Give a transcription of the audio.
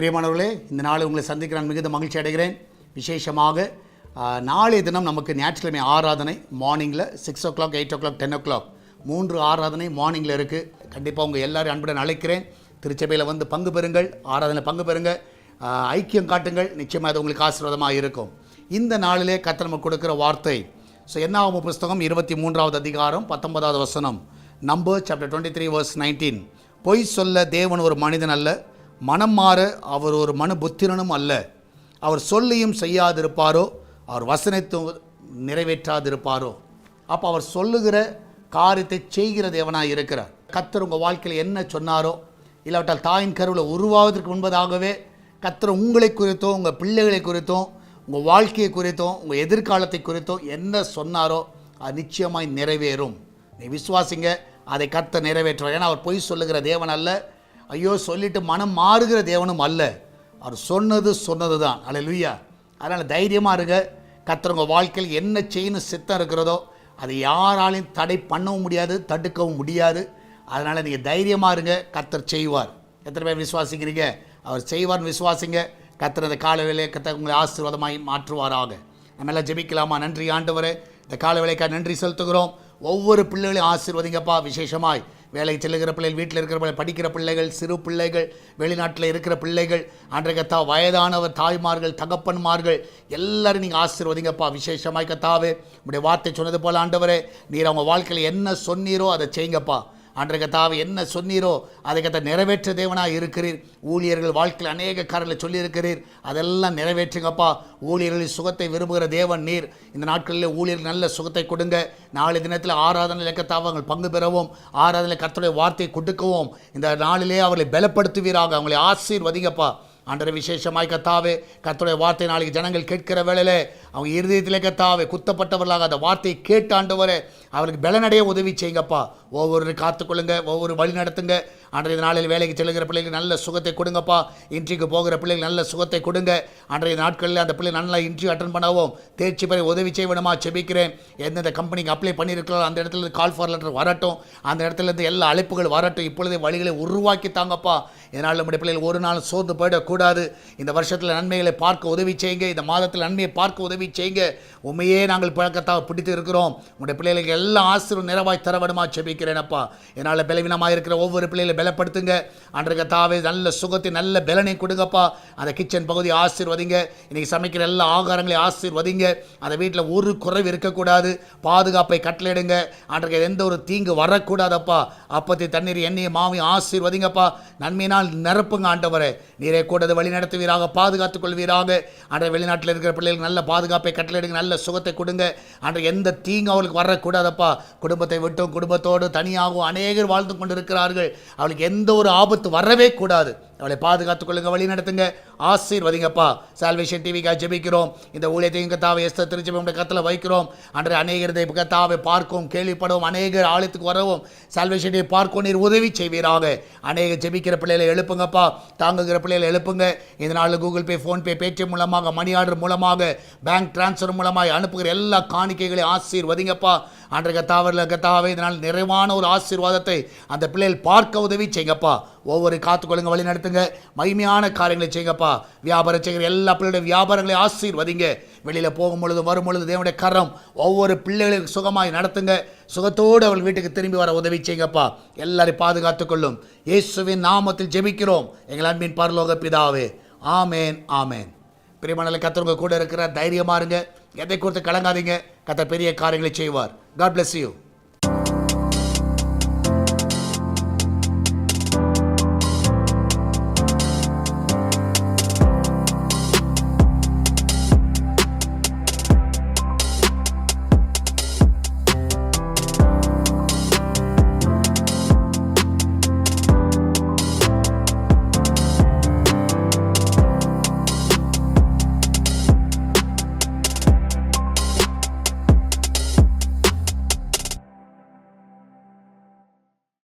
பிரியமானவர்களே, இந்த நாள் உங்களை சந்திக்க நான் மிகுந்த மகிழ்ச்சி அடைகிறேன். விசேஷமாக நாளைய தினம் நமக்கு ஞாயிற்றுக்கிழமை ஆராதனை மார்னிங்கில் 6 o'clock, 8 o'clock, 10 o'clock 3 ஆராதனை மார்னிங்கில் இருக்குது. கண்டிப்பாக உங்கள் எல்லாரும் அன்புடன் அழைக்கிறேன். திருச்சபையில் வந்து பங்கு பெறுங்கள், ஆராதனையில் பங்கு பெறுங்க, ஐக்கியம் காட்டுங்கள். நிச்சயமாக அது உங்களுக்கு ஆசீர்வாதமாக இருக்கும். இந்த நாளிலே கர்த்தர் நமக்கு கொடுக்குற வார்த்தை என்னாகும் புஸ்தகம் 23வது அதிகாரம் 19வது வசனம். Number chapter 23 verse 19. பொய் சொல்ல தேவன் ஒரு மனிதன் அல்ல, மனம் மாற அவர் ஒரு மனு புத்திரனும் அல்ல. அவர் சொல்லியும் செய்யாதிருப்பாரோ, அவர் வசனத்தை நிறைவேற்றாதிருப்பாரோ. அப்போ அவர் சொல்லுகிற காரியத்தை செய்கிற தேவனாக இருக்கிறார். கர்த்தர் உங்கள் வாழ்க்கையில் என்ன சொன்னாரோ, இல்லாவிட்டால் தாயின் கருவில் உருவாவதற்கு முன்பதாகவே கர்த்தர் உங்களை குறித்தோ, உங்கள் பிள்ளைகளை குறித்தோ, உங்கள் வாழ்க்கையை குறித்தோ, உங்கள் எதிர்காலத்தை குறித்தோ என்ன சொன்னாரோ அது நிச்சயமாய் நிறைவேறும். நீ விசுவாசிங்க, அதை கர்த்தர் நிறைவேற்றுவார். ஏன்னா அவர் பொய் சொல்லுகிற தேவன் அல்ல, ஐயோ சொல்லிட்டு மனம் மாறுகிற தேவனும் அல்ல. அவர் சொன்னது தான். அல்லேலூயா. அதனால் தைரியமாக இருங்க. கர்த்தர் உங்கள் வாழ்க்கையில் என்ன செய்யணும் சித்தம் இருக்கிறதோ அதை யாராலையும் தடை பண்ணவும் முடியாது, தடுக்கவும் முடியாது. அதனால் நீங்கள் தைரியமாக இருங்க, கர்த்தர் செய்வார். எத்தனை பேர் விசுவாசிக்கிறீங்க? அவர் செய்வார்னு விசுவாசிங்க. கர்த்தர் இந்த கால வேலையை கர்த்தர் உங்களை ஆசீர்வாதமாய் மாற்றுவாராக. நம்ம எல்லாம் ஜெபிக்கலாமா? நன்றி ஆண்டவரே, இந்த கால வேலைக்காக நன்றி செலுத்துகிறோம். ஒவ்வொரு பிள்ளைகளையும் ஆசீர்வதிங்கப்பா. விசேஷமாய் வேலைக்கு செல்லுகிற பிள்ளைகள், வீட்டில் இருக்கிற பிள்ளைகள், படிக்கிற பிள்ளைகள், சிறு பிள்ளைகள், வெளிநாட்டில் இருக்கிற பிள்ளைகள், அன்றைய கத்தா வயதானவர் தாய்மார்கள், தகப்பன்மார்கள் எல்லாரும் நீங்கள் ஆசீர்வதிங்கப்பா. விசேஷமாய் கத்தாவே உங்களுடைய வார்த்தை சொன்னது போல் ஆண்டவரே, நீர் அவங்க வாழ்க்கையில் என்ன சொன்னீரோ அதை செய்யுங்கப்பா. அன்றைய கத்தாவை என்ன சொன்னீரோ அதை கத்த நிறைவேற்ற தேவனாக இருக்கிறீர். ஊழியர்கள் வாழ்க்கையில் அநேக காரியங்களை சொல்லியிருக்கிறீர், அதெல்லாம் நிறைவேற்றுங்கப்பா. ஊழியர்களின் சுகத்தை விரும்புகிற தேவன் நீர். இந்த நாட்களில் ஊழியர்கள் நல்ல சுகத்தை கொடுங்க. நாளை தினத்தில் ஆராதனை கத்தாவை அவர்கள் பங்கு பெறவும், ஆராதனை கர்த்தருடைய வார்த்தையை கொடுக்கவும் இந்த நாளிலே அவர்களை பலப்படுத்துவீராக. அவங்களை ஆசீர்வதிங்கப்பா. ஆண்டவரே விசேஷமாய் கத்தாவே கர்த்தருடைய வார்த்தை நாளைக்கு ஜனங்கள் கேட்கிற வேளையிலே அவங்க இருதயத்திலே கத்தாவே குத்தப்பட்டவர்களாக அந்த வார்த்தையை கேட்டு ஆண்டவரே அவருக்கு பலனடைய உதவி செய்யுங்கப்பா. ஒவ்வொரு காத்துக்கொள்ளுங்க, ஒவ்வொரு வழி நடத்துங்க. அன்றைய நாளில் வேலைக்கு செல்லுகிற பிள்ளைகளுக்கு நல்ல சுகத்தை கொடுங்கப்பா. இன்றைக்கு போகிற பிள்ளைகள் நல்ல சுகத்தை கொடுங்க. அன்றைய நாட்களில் அந்த பிள்ளை நல்ல இன்டர்வியூ அட்டன் பண்ணவும் தேர்ச்சி பெற உதவி செய்யணுமா செபிக்கிறேன். எந்தெந்த கம்பெனிக்கு அப்ளை பண்ணியிருக்கிறோம் அந்த இடத்துல கால் ஃபார் லெட்டர் வரட்டும், அந்த இடத்துலேருந்து எல்லா அழைப்புகள் வரட்டும். இப்பொழுதே வழிகளை உருவாக்கி தாங்கப்பா. இதனால் நம்முடைய பிள்ளைகள் ஒரு நாள் சோர்ந்து போயிடக்கூடாது. இந்த வருஷத்தில் நன்மைகளை பார்க்க உதவி செய்யுங்க, இந்த மாதத்தில் நன்மையை பார்க்க உதவி செய்யுங்க. உண்மையே நாங்கள் பழக்கத்தாக பிடித்து இருக்கிறோம். உங்களுடைய பிள்ளைகளுக்கு எல்லாம் ஆசீர்வாதம் நிறைவாய் தரவிடமா செபிக்கிறேனப்பா. இதனால் பலவீனமாக இருக்கிற ஒவ்வொரு பிள்ளைகளை பலப்படுத்துங்க. அன்றைய தாவே நல்ல சுகத்தை நல்ல பலனை கொடுங்கப்பா. அந்த கிச்சன் பகுதி ஆசீர்வதிங்க. இன்றைக்கி சமைக்கிற எல்லா ஆகாரங்களையும் ஆசீர்வதிங்க. அந்த வீட்டில் ஒரு குறைவு இருக்கக்கூடாது. பாதுகாப்பை கட்டளையிடுங்க. அன்றைக்கு எந்த ஒரு தீங்கு வரக்கூடாதப்பா. அப்பத்தை தண்ணீர் எண்ணெயை மாவையும் ஆசீர்வதிங்கப்பா. நன்மையினால் நிரப்புங்க ஆண்டவரே. நீரே கூட வழி நடத்துவீராக, பாதுகாத்துக் கொள்வீராக. அன்றைய வெளிநாட்டில் இருக்கிற பிள்ளைகளுக்கு நல்ல பாதுகாப்பை கட்டளையிடுங்க, நல்ல சுகத்தை கொடுங்க. அன்றைய எந்த தீங்கு அவளுக்கு வரக்கூடாதப்பா. குடும்பத்தை விட்டும் குடும்பத்தோடு தனியாகவும் அநேகர் வாழ்ந்து கொண்டு இருக்கிறார்கள். அவளுக்கு எந்த ஒரு ஆபத்து வரவே கூடாது. அவளை பாதுகாத்துக் கொள்ளுங்க, வழி நடத்துங்க, ஆசீர்வதிங்கப்பா. சால்வேஷன் டிவிக்காக ஜெபிக்கிறோம். இந்த ஊழியத்தையும் கத்தாவை எஸ்தர் திருச்சபை கத்தில் வைக்கிறோம். அன்றைய அநேகரை கத்தாவை பார்க்கவும் கேள்விப்படவும் அநேகர் ஆலயத்துக்கு வரவும் சால்வேஷன் டிவி பார்க்கவும் நீர் உதவி செய்வீராக. அநேக ஜெபிக்கிற பிள்ளைகளை எழுப்புங்கப்பா, தாங்குகிற பிள்ளைகளை எழுப்புங்க. இந்த நாளில் கூகுள் பே, ஃபோன்பே, பேடிஎம் மூலமாக, மணி ஆர்டர் மூலமாக, பேங்க் டிரான்ஸ்ஃபர் மூலமாக அனுப்புகிற எல்லா காணிக்கைகளையும் ஆசீர்வதிங்கப்பா. அன்றைய கத்தாவை இதனால் நிறைவான ஒரு ஆசீர்வாதத்தை அந்த பிள்ளைகள் பார்க்க உதவி செய்யுங்கப்பா. ஒவ்வொரு காத்துக்கொள்ளுங்க, வழி நடத்துங்க, மகிமையான காரியங்களை செய்யுங்கப்பா. வியாபாரம் செய்கிற எல்லா பிள்ளைகளுடைய வியாபாரங்களை ஆசீர்வதிங்க. வெளியில் போகும் பொழுது வரும் பொழுது தேவனுடைய கரம் ஒவ்வொரு பிள்ளைகளுக்கு சுகமாய் நடத்துங்க. சுகத்தோடு அவள் வீட்டுக்கு திரும்பி வர உதவி செய்யுங்கப்பா. எல்லாரையும் பாதுகாத்துக்கொள்ளும். இயேசுவின் நாமத்தில் ஜெபிக்கிறோம் எங்கள் அன்பின் பரலோக பிதாவே. ஆமேன், ஆமேன். பிரியமானவர்களே, கர்த்தர் கூட இருக்கிற தைரியமாக இருங்க. எதை குறித்து கலங்காதீங்க. கர்த்தர் பெரிய காரியங்களை செய்வார். God bless you.